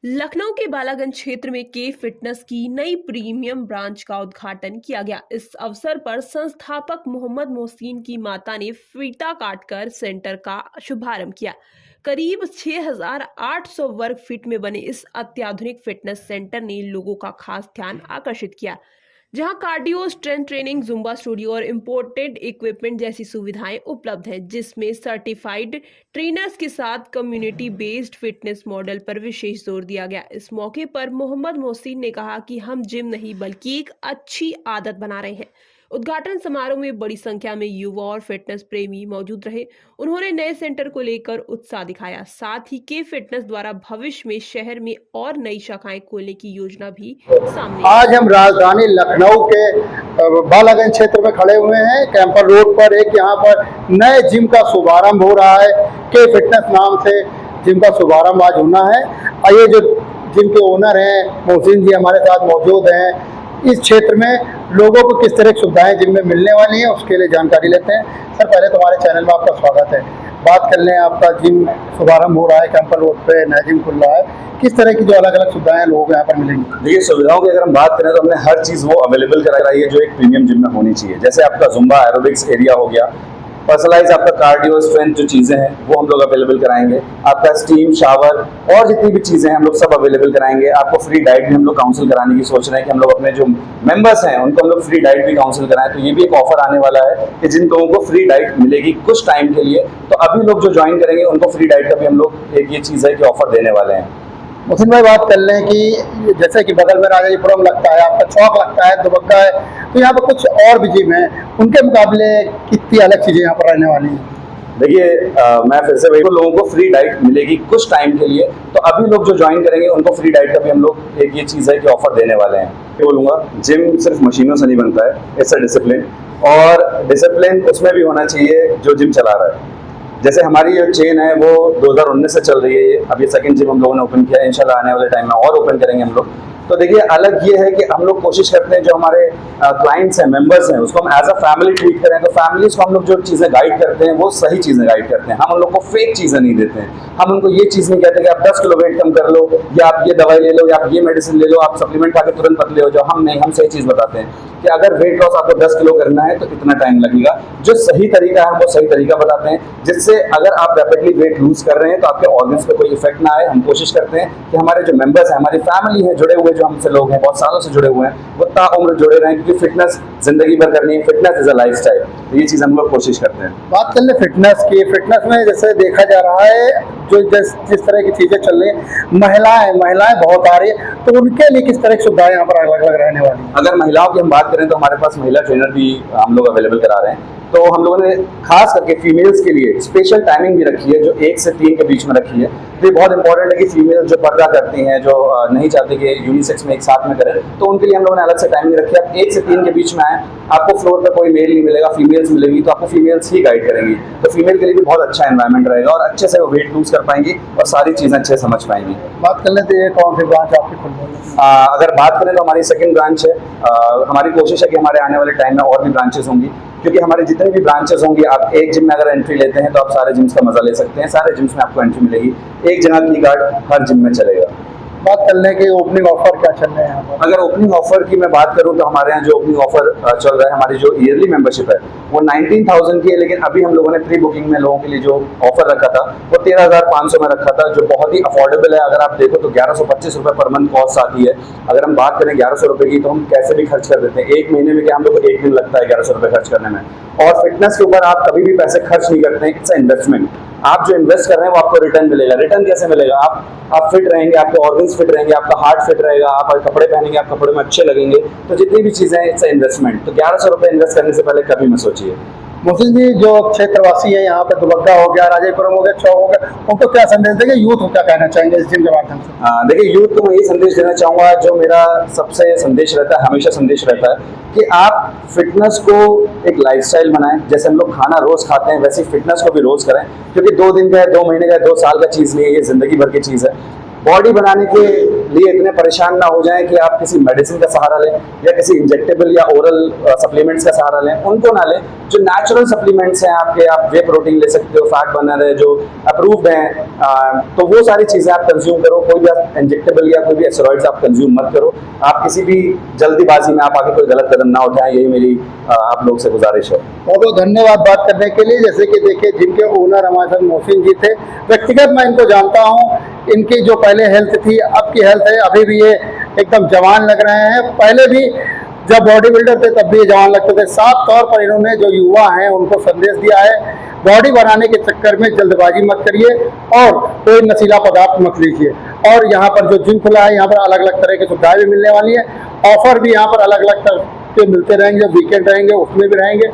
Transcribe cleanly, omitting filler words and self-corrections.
लखनऊ के बालागंज क्षेत्र में के फिटनेस की नई प्रीमियम ब्रांच का उद्घाटन किया गया। इस अवसर पर संस्थापक मोहम्मद मोहसिन की माता ने फीता काटकर सेंटर का शुभारंभ किया। करीब 6,800 वर्ग फीट में बने इस अत्याधुनिक फिटनेस सेंटर ने लोगों का खास ध्यान आकर्षित किया, जहां cardio, strength training, Zumba studio और इम्पोर्टेड इक्विपमेंट जैसी सुविधाएं उपलब्ध हैं, जिसमें सर्टिफाइड ट्रेनर्स के साथ कम्युनिटी बेस्ड फिटनेस मॉडल पर विशेष जोर दिया गया। इस मौके पर मोहम्मद मोहसिन ने कहा कि हम जिम नहीं बल्कि एक अच्छी आदत बना रहे हैं। उद्घाटन समारोह में बड़ी संख्या में युवा और फिटनेस प्रेमी मौजूद रहे। उन्होंने नए सेंटर को लेकर उत्साह दिखाया। साथ ही के फिटनेस द्वारा भविष्य में शहर में और नई शाखाएं खोलने की योजना भी सामने आई। आज हम राजधानी लखनऊ के बालागंज क्षेत्र में खड़े हुए हैं। कैंपर रोड पर एक यहाँ पर नए जिम का शुभारंभ हो रहा है। के फिटनेस नाम से जिम का शुभारंभ आज होना है। और ये जो जिम के ओनर हैं मोहसिन जी हमारे साथ मौजूद हैं। इस क्षेत्र में लोगों को किस तरह की सुविधाएं जिम में मिलने वाली हैं उसके लिए जानकारी लेते हैं। सर, पहले तुम्हारे चैनल में आपका स्वागत है। बात कर लें, आपका जिम शुभारंभ हो रहा है, कैंपर रोड पे नया जिम खुल रहा है। किस तरह की जो अलग अलग सुविधाएं लोगों को यहाँ पर मिलेंगी? देखिए, सुविधाओं की अगर हम बात करें तो हमने हर चीज़ वो अवेलेबल कराई है जो एक प्रीमियम जिम में होनी चाहिए। जैसे आपका जुम्बा एरोबिक्स एरिया हो गया, पर्सनलाइज आपका कार्डियो स्ट्रेंथ जो चीज़ें हैं वो हम लोग अवेलेबल कराएंगे। आपका स्टीम शावर और जितनी भी चीज़ें हैं हम लोग सब अवेलेबल कराएंगे। आपको फ्री डाइट भी हम लोग काउंसिल कराने की सोच रहे हैं कि हम लोग अपने जो मेंबर्स हैं उनको हम लोग फ्री डाइट भी काउंसिल कराएं। तो ये भी एक ऑफर आने वाला है कि जिन लोगों को फ्री डाइट मिलेगी कुछ टाइम के लिए, तो अभी लोग जो ज्वाइन करेंगे उनको फ्री डाइट का भी हम लोग एक ये चीज़ है कि ऑफर देने वाले हैं। मोहसिन भाई, बात कर लें कि जैसे कि बगल में राजाजीपुरम लगता है, आपका चौक लगता है, दुबग्गा है, तो यहाँ पर कुछ और भी जिम है, उनके मुकाबले कितनी अलग चीज़ें यहाँ पर रहने वाली हैं? देखिए, मैं फिर से वही, तो लोगों को फ्री डाइट मिलेगी कुछ टाइम के लिए, तो अभी लोग जो ज्वाइन करेंगे उनको फ्री डाइट का भी हम लोग एक ये चीज़ है कि ऑफर देने वाले हैं। मैं बोलूँगा जिम सिर्फ मशीनों से नहीं बनता है, इट्स अ डिसिप्लिन, और डिसिप्लिन उसमें भी होना चाहिए जो जिम चला रहा है। जैसे हमारी जो चेन है वो 2019 से चल रही है। अब ये सेकंड जिम हम लोगों ने ओपन किया है, इंशाल्लाह आने वाले टाइम में और ओपन करेंगे हम लोग। तो देखिए, अलग ये है कि हम लोग कोशिश करते हैं जो हमारे क्लाइंट्स हैं, मेंबर्स हैं, उसको हम एज अ फैमिली ट्रीट करें। तो फैमिलीज को हम लोग जो चीज़ें गाइड करते हैं वो सही चीज़ें गाइड करते हैं। हम उन लोग को फेक चीज़ें नहीं देते हैं। हम उनको ये चीज़ नहीं कहते कि आप 10 किलो वेट कम कर लो, या आप ये दवाई ले लो, या आप ये मेडिसिन ले लो, आप सप्लीमेंट खा के तुरंत पतले हो जाओ। हम नहीं, हम सही चीज़ बताते हैं कि अगर वेट लॉस आपको 10 किलो करना है तो इतना टाइम लगेगा। जो सही तरीका है हम वो सही तरीका बताते हैं, जिससे अगर आप रैपिडली वेट लूज कर रहे हैं तो आपके ऑर्गन्स पे कोई इफेक्ट ना आए। हम कोशिश करते हैं कि हमारे जो मेंबर्स हैं, हमारी फैमिली है, जुड़े हुए जो हमसे लोग हैं, बहुत सालों से जुड़े हुए हैं, वो ताउम्र जुड़े रहें, क्योंकि फिटनेस जिंदगी भर करनी है। फिटनेस इज अ लाइफस्टाइल, तो ये चीज़ हम लोग कोशिश करते हैं। बात कर ले फिटनेस की। फिटनेस में जैसे देखा जा रहा है जो जिस तरह की चीज़ें चल रही हैं, महिलाएं बहुत आ रही है, तो उनके लिए किस तरह की सुविधाएं यहाँ पर अलग अलग रहने वाली हैं? अगर महिलाओं की हम बात करें तो हमारे पास महिला ट्रेनर भी हम लोग अवेलेबल करा रहे हैं। तो हम लोगों ने खास करके फीमेल्स के लिए स्पेशल टाइमिंग भी रखी है, जो 1 से 3 के बीच में रखी है। तो ये बहुत इंपॉर्टेंट है कि फीमेल जो पर्दा करती हैं, जो नहीं चाहती कि यूनिसेक्स में एक साथ में करें, तो उनके लिए हम लोगों ने अलग से टाइमिंग रखी है। आप 1 से 3 के बीच में आए, आपको फ्लोर पर कोई मेल नहीं मिलेगा, फीमेल्स मिलेगी, तो आपको फीमेल्स ही गाइड करेंगी। तो फीमेल के लिए भी बहुत अच्छा एनवायरमेंट रहेगा और अच्छे से वो वेट लूज कर पाएंगी और सारी चीज़ें अच्छे से समझ पाएंगी। बात कर लेते हैं कौन सी ब्रांच आपकी खुल रही है? अगर बात करें तो हमारी सेकंड ब्रांच है। हमारी कोशिश है कि हमारे आने वाले टाइम में और भी ब्रांचेस होंगी, क्योंकि हमारे जितने भी ब्रांचेस होंगी, आप एक जिम में अगर एंट्री लेते हैं तो आप सारे जिम्स का मजा ले सकते हैं। सारे जिम्स में आपको एंट्री मिलेगी, एक जगह की गार्ड हर जिम में चलेगा। बात कर लें कि ओपनिंग ऑफर क्या चल रहे हैं यहाँ पर? अगर ओपनिंग ऑफर की मैं बात करूं तो हमारे यहाँ जो ओपनिंग ऑफर चल रहा है, हमारी जो ईयरली मेंबरशिप है वो 19,000 की है, लेकिन अभी हम लोगों ने प्री बुकिंग में लोगों के लिए जो ऑफर रखा था वो 13,500 में रखा था, जो बहुत ही अफोर्डेबल है। अगर आप देखो तो 1125 रुपये पर मंथ कॉस्ट आती है। अगर हम बात करें 1100 रुपये की, तो हम कैसे भी खर्च कर देते हैं। एक महीने में क्या हम लोग को 1 दिन लगता है 1100 रुपये खर्च करने में। और फिटनेस के ऊपर आप कभी भी पैसे खर्च नहीं करते हैं, इट्स इन्वेस्टमेंट। आप जो इन्वेस्ट कर रहे हैं वो आपको रिटर्न मिलेगा। रिटर्न कैसे मिलेगा? आप फिट रहेंगे, आपके ऑर्गन्स फिट रहेंगे, आपका हार्ट फिट रहेगा, आप कपड़े पहनेंगे, आप कपड़े में अच्छे लगेंगे। तो जितनी भी चीज़ें हैं इट्स इन्वेस्टमेंट। तो 1100 रुपये इन्वेस्ट करने से पहले कभी मत सोचिए। मोहसिन जी, जो क्षेत्रवासी है यहाँ पे, दुबग्गा हो गया, राजापुरम हो गया, चौक हो गया, उनको क्या संदेश देंगे? यूथ को क्या कहना चाहेंगे इस जिम के माध्यम से? देखिए, यूथ को मैं यही संदेश देना चाहूँगा, जो मेरा सबसे संदेश रहता है, हमेशा संदेश रहता है कि आप फिटनेस को एक लाइफस्टाइल बनाएं। जैसे हम लोग खाना रोज़ खाते हैं, वैसे फिटनेस को भी रोज़ करें, क्योंकि 2 दिन का है, 2 महीने का है, 2 साल का चीज़ नहीं है, ये ज़िंदगी भर की चीज़ है। बॉडी बनाने के लिए इतने परेशान ना हो जाएं कि आप किसी मेडिसिन का सहारा लें या किसी इंजेक्टेबल या ओरल सप्लीमेंट्स का सहारा लें, उनको ना लें। जो नेचुरल सप्लीमेंट्स हैं आपके, आप वे प्रोटीन ले सकते हो, फैट बर्नर है जो अप्रूव्ड हैं, तो वो सारी चीज़ें आप कंज्यूम करो। कोई भी इंजेक्टेबल या कोई भी एस्टेरॉइड्स आप कंज्यूम मत करो। आप किसी भी जल्दीबाजी में आप आगे कोई गलत कदम ना उठाएं, यही मेरी आप लोग से गुजारिश है। बहुत बहुत धन्यवाद बात करने के लिए। जैसे कि देखिए, जिनके ओनर हमारे साथ मोहसिन जी थे, व्यक्तिगत मैं इनको जानता हूँ। इनकी जो पहले हेल्थ थी, अब की हेल्थ है, अभी भी ये एकदम जवान लग रहे हैं। पहले भी जब बॉडी बिल्डर थे तब भी ये जवान लगते थे। साफ तौर पर इन्होंने जो युवा हैं उनको संदेश दिया है, बॉडी बनाने के चक्कर में जल्दबाजी मत करिए और कोई नशीला पदार्थ मत लीजिए। और यहाँ पर जो जिम खुला है, यहाँ पर अलग अलग तरह की सुविधाएं भी मिलने वाली है। ऑफर भी यहाँ पर अलग अलग तरह के मिलते रहेंगे। वीकेंड रहेंगे उसमें भी रहेंगे।